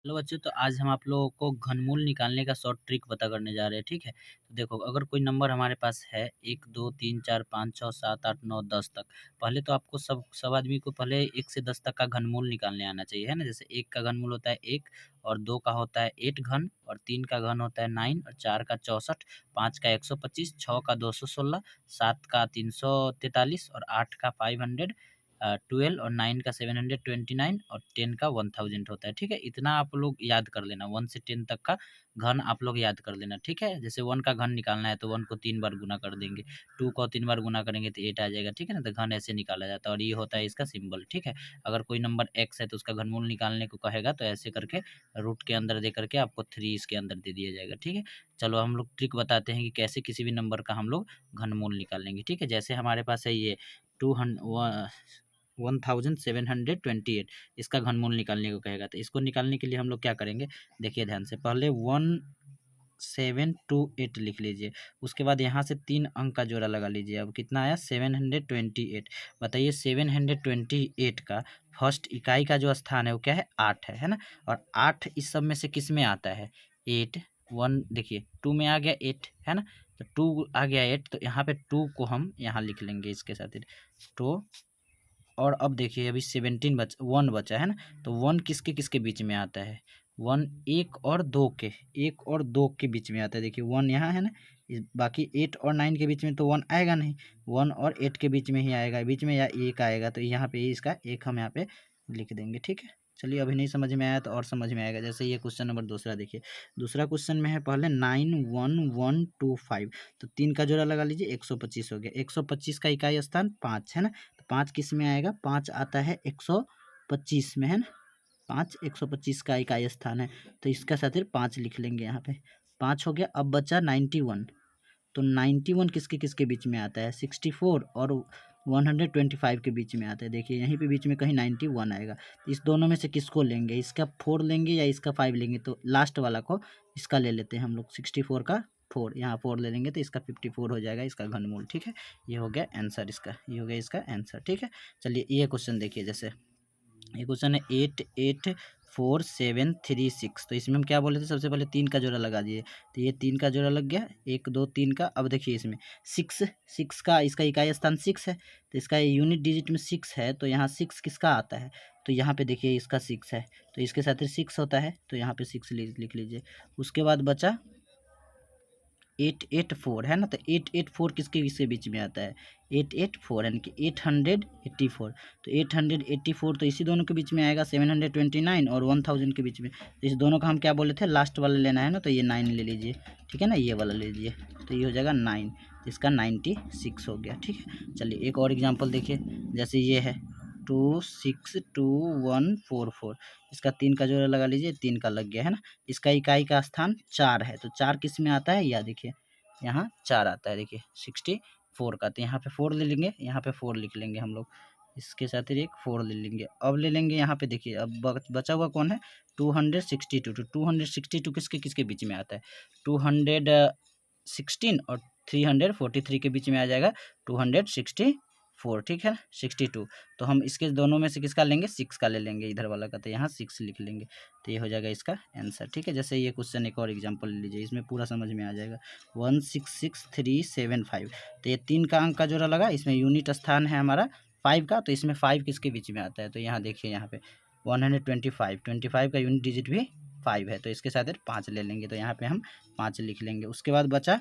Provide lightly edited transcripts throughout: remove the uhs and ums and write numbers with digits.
Hello बच्चों, तो आज हम आप लोगों को घनमूल निकालने का शॉर्ट ट्रिक पता करने जा रहे हैं, ठीक है। तो देखो, अगर कोई नंबर हमारे पास है 1 2 3 4 5 6 7 8 9 10 तक। पहले तो आपको सब आदमी को पहले 1 से 10 तक का घनमूल निकालने आना चाहिए, है ना। जैसे 1 का घनमूल होता है 1, और 2 का होता है 8 घन, और 3 का घन होता है 9, और 4 का 64, 5 का 125, 6 का 216, 7 का 343, और 8 का 500, 12 और 9 का 729, और 10 का 1000 होता है, ठीक है। इतना आप लोग याद कर लेना, 1 से 10 तक का घन आप लोग याद कर लेना, ठीक है। जैसे 1 का घन निकालना है तो 1 को 3 बार गुना कर देंगे, 2 को 3 बार गुना करेंगे तो 8 आ जाएगा, ठीक है ना। तो घन ऐसे निकाला जाता है, और ये होता है इसका सिंबल, ठीक है। अगर कोई नंबर x है तो उसका घनमूल निकालने को कहेगा तो ऐसे करके रूट के अंदर दे करके आपको 3 इसके अंदर दे दिया जाएगा, ठीक है। चलो हम लोग ट्रिक बताते हैं कि कैसे किसी भी नंबर का हम लोग घनमूल निकालेंगे, ठीक है। जैसे हमारे पास है ये 1728, इसका घनमूल निकालने को कहेगा, तो इसको निकालने के लिए हम लोग क्या करेंगे, देखिए ध्यान से। पहले 1728 लिख लीजिए, उसके बाद यहाँ से 3 अंक का जोड़ा लगा लीजिए। अब कितना आया, 728। बताइए 728 का फर्स्ट इकाई का जो स्थान है वो क्या है, 8 है ना। और 8 इस सब में से किस में आता है, 8। 1 देखिए 2 में आ गया 8, है ना। तो 2 आ गया 8, तो यहाँ पे 2 को हम यहाँ लिख लेंगे इसके साथ, तो। और अब देखिए अभी 17 1 बचा है ना। तो 1 किसके किसके बीच में आता है, 1 1 और 2 के, 1 और 2 के बीच में आता है। देखिए 1 यहाँ है ना, बाकी 8 और 9 के बीच में तो 1 आएगा नहीं, 1 और 8 के बीच में ही आएगा, बीच में या 1 आएगा, तो यहाँ पे इसका 1 हम यहाँ पे लिख देंगे, ठीक है। चलिए, अभी नहीं समझ में आया तो और समझ में आएगा। जैसे ये क्वेश्चन नंबर दूसरा देखिए, दूसरा क्वेश्चन में है पहले 91125, तो 3 का जोड़ा लगा लीजिए, 125 हो गया। 125 का इकाई स्थान 5 है ना, तो 5 किस में आएगा, 5 आता है 125 में, है ना। 5 125 का इकाई स्थान है, तो इसका साथ 5 लिख लेंगे यहाँ पे, 5 हो गया। अब बचा 91, तो 91 किसके किसके बीच में आता है, 64 और 125 के बीच में आता है। देखिए यहीं पे बीच में कहीं 91 आएगा, इस दोनों में से किसको लेंगे, इसका 4 लेंगे या इसका 5 लेंगे, तो लास्ट वाला को इसका ले लेते हैं हम लोग, 64 का 4, यहाँ 4 ले लेंगे तो इसका 54 हो जाएगा इसका घनमूल, ठीक है। ये हो गया आंसर इसका, ये हो गया इसका आंसर, ठीक है। चलिए ये क्वेश्चन देखिए, जैसे ये क्वेश्चन है 884736, तो इसमें हम क्या बोले थे, सबसे पहले 3 का जोड़ा लगा दिए, तो ये 3 का जोड़ा लग गया, 1 2 3 का। अब देखिए इसमें 6 का, इसका इकाई स्थान 6 है, तो इसका यूनिट डिजिट में 6 है, तो यहाँ 6 किसका आता है, तो यहाँ पे देखिए इसका 6 है, तो इसके साथ 6 होता है, तो यहाँ पे 6 लिख लीजिए। उसके बाद बचा 884, है ना, तो 884 किसके किसके बीच में आता है, 884 यानी कि 884, तो 884 तो इसी दोनों के बीच में आएगा, 729 और 1000 के बीच में। तो इस दोनों का हम क्या बोले थे, लास्ट वाला लेना है ना, तो ये 9 ले लीजिए, ठीक है ना, ये वाला ले लीजिए, तो ये हो जाएगा 9, इसका 96 हो गया, ठीक है। चलिए एक और एग्जाम्पल देखिए, जैसे ये है 262144, इसका 3 का जोड़ा लगा लीजिए, 3 का लग गया, है ना। इसका इकाई का स्थान 4 है, तो 4 किस में आता है, या देखिए यहाँ 4 आता है, देखिए 64 का, तो यहाँ पे 4 ले लेंगे, यहाँ पे 4 लिख लेंगे हम लोग, इसके साथ एक 4 ले लेंगे। अब ले लेंगे यहाँ पे, देखिए अब बचा हुआ कौन है, 262, तो 262 किसके किसके बीच में आता है, 216 और 343 के बीच में आ जाएगा, 264, ठीक है, 62। तो हम इसके दोनों में से किसका लेंगे, 6 का ले लेंगे इधर वाला का, तो यहाँ 6 लिख लेंगे, तो ये हो जाएगा इसका आंसर, ठीक है। जैसे ये क्वेश्चन एक और एग्जांपल ले लीजिए, इसमें पूरा समझ में आ जाएगा, 166375, तो ये 3 का अंक का जोड़ा लगा, इसमें यूनिट स्थान है हमारा 5 का, तो इसमें 5 किसके बीच में आता है, तो यहाँ देखिए यहाँ पे 125 का यूनिट डिजिट भी 5 है, तो इसके साथ 5 ले लेंगे, तो यहाँ पे हम 5 लिख लेंगे। उसके बाद बचा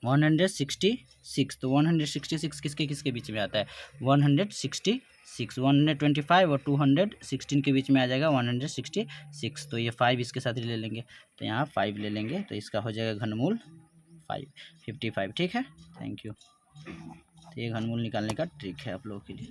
166, तो 166 किसके किसके बीच में आता है, 166, 125 और 216 के बीच में आ जाएगा 166, तो ये 5 इसके साथ ही ले लेंगे, तो यहाँ 5 ले लेंगे, तो इसका हो जाएगा घनमूल 55, ठीक है। Thank you. तो ये घनमूल निकालने का ट्रिक है आप लोगों के लिए।